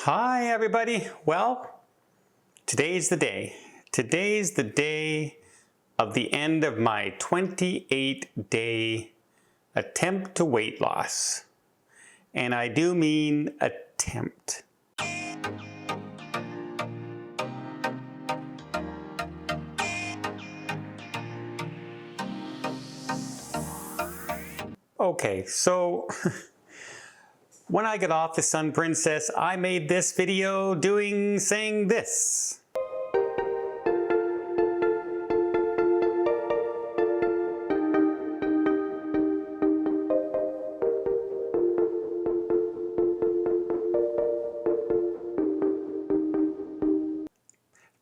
Hi everybody. Well, today's the day. Today's the day of the end of my 28-day attempt to weight loss. And I do mean attempt. Okay, so when I got off the Sun Princess, I made this video saying this.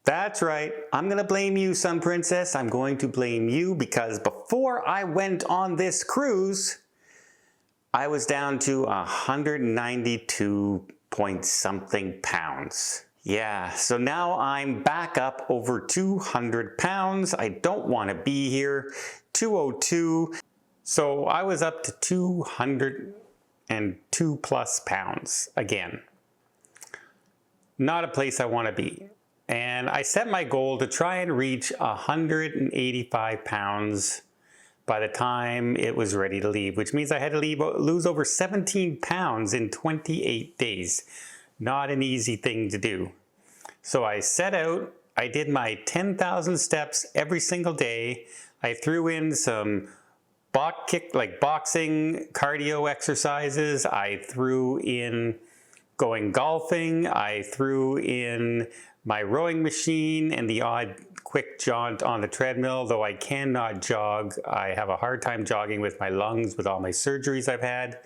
That's right, I'm gonna blame you, Sun Princess. I'm going to blame you because before I went on this cruise, I was down to 192 point something pounds. Yeah, so now I'm back up over 200 pounds. I don't want to be here. 202. So I was up to 202 plus pounds again. Not a place I want to be. And I set my goal to try and reach 185 pounds by the time it was ready to leave, which means I had to lose over 17 pounds in 28 days. Not an easy thing to do. So I set out, I did my 10,000 steps every single day. I threw in some boxing cardio exercises. I threw in going golfing. I threw in my rowing machine and the odd quick jaunt on the treadmill, though I cannot jog. I have a hard time jogging with my lungs with all my surgeries I've had.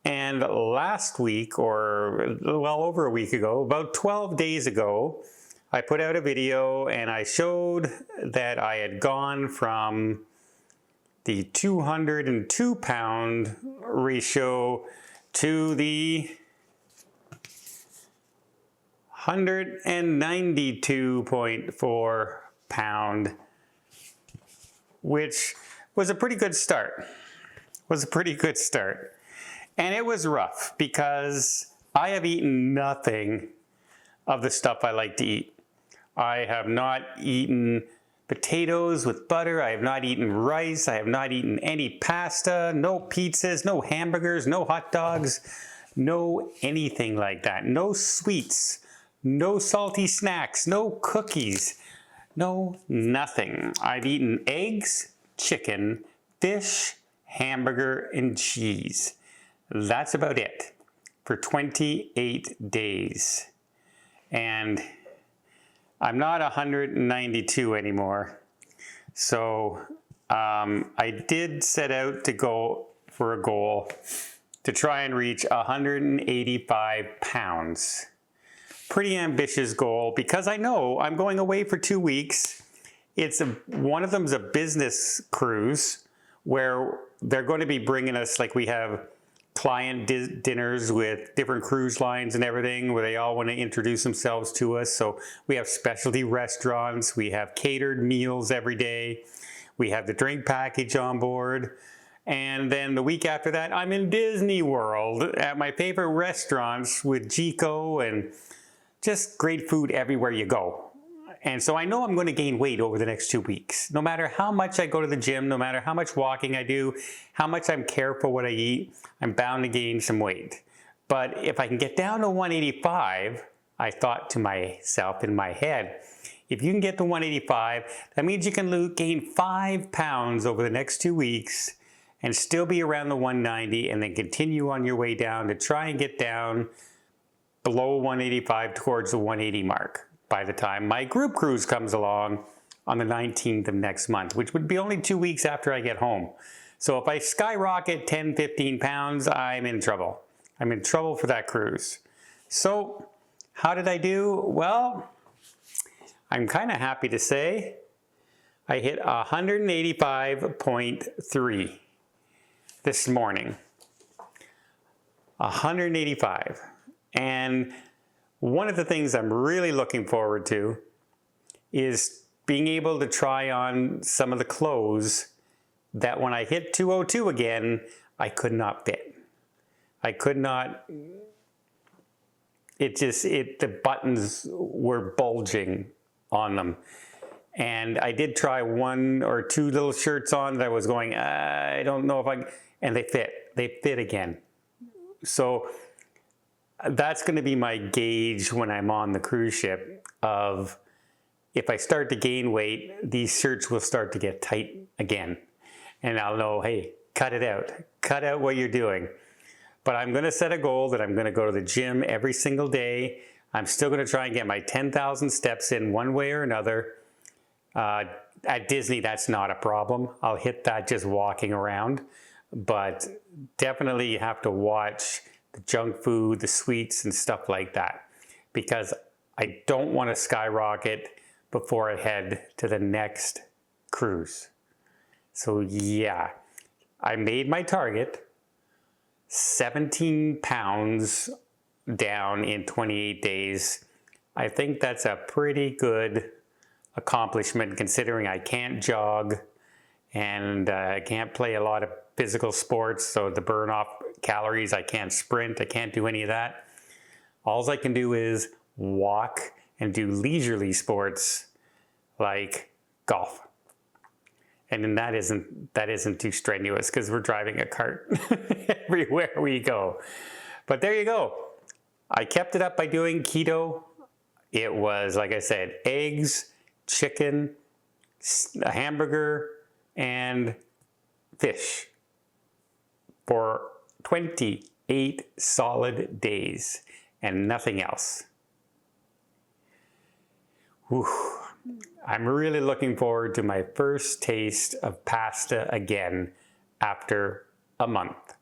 And last week, or well over a week ago, about 12 days ago, I put out a video and I showed that I had gone from the 202 pound ratio to the 192.4 pound, which was a pretty good start. And it was rough because I have eaten nothing of the stuff I like to eat. I have not eaten potatoes with butter. I have not eaten rice. I have not eaten any pasta, no pizzas, no hamburgers, no hot dogs, no anything like that. No sweets. No salty snacks, no cookies, no nothing. I've eaten eggs, chicken, fish, hamburger, and cheese. That's about it for 28 days. And I'm not 192 anymore. So I did set out to go for a goal to try and reach 185 pounds. Pretty ambitious goal because I know I'm going away for 2 weeks. One of them's a business cruise where they're going to be bringing us, like we have client dinners with different cruise lines and everything where they all want to introduce themselves to us. So we have specialty restaurants, we have catered meals every day, we have the drink package on board. And then the week after that, I'm in Disney World at my favorite restaurants with Chico and just great food everywhere you go. And so I know I'm going to gain weight over the next 2 weeks. No matter how much I go to the gym, no matter how much walking I do, how much I'm careful what I eat, I'm bound to gain some weight. But if I can get down to 185, I thought to myself in my head, if you can get to 185, that means you can gain 5 pounds over the next 2 weeks and still be around the 190 and then continue on your way down to try and get down below 185 towards the 180 mark by the time my group cruise comes along on the 19th of next month, which would be only 2 weeks after I get home. So if I skyrocket 10, 15 pounds, I'm in trouble. I'm in trouble for that cruise. So how did I do? Well, I'm kind of happy to say I hit 185.3 this morning. 185. And one of the things I'm really looking forward to is being able to try on some of the clothes that when I hit 202 again, I could not fit. I could not the buttons were bulging on them. And I did try 1 or 2 little shirts on that I was going, I don't know if and they fit again. So that's going to be my gauge when I'm on the cruise ship of if I start to gain weight, these shirts will start to get tight again. And I'll know, hey, cut it out. Cut out what you're doing. But I'm going to set a goal that I'm going to go to the gym every single day. I'm still going to try and get my 10,000 steps in one way or another. At Disney, that's not a problem. I'll hit that just walking around. But definitely you have to watch the junk food, the sweets, and stuff like that. Because I don't want to skyrocket before I head to the next cruise. So yeah, I made my target. 17 pounds down in 28 days. I think that's a pretty good accomplishment considering I can't jog and I can't play a lot of physical sports, so to burn off calories, I can't sprint, I can't do any of that. All I can do is walk and do leisurely sports like golf. And then that isn't too strenuous because we're driving a cart everywhere we go. But there you go. I kept it up by doing keto. It was, like I said, eggs, chicken, a hamburger, and fish for 28 solid days and nothing else. Whew. I'm really looking forward to my first taste of pasta again after a month.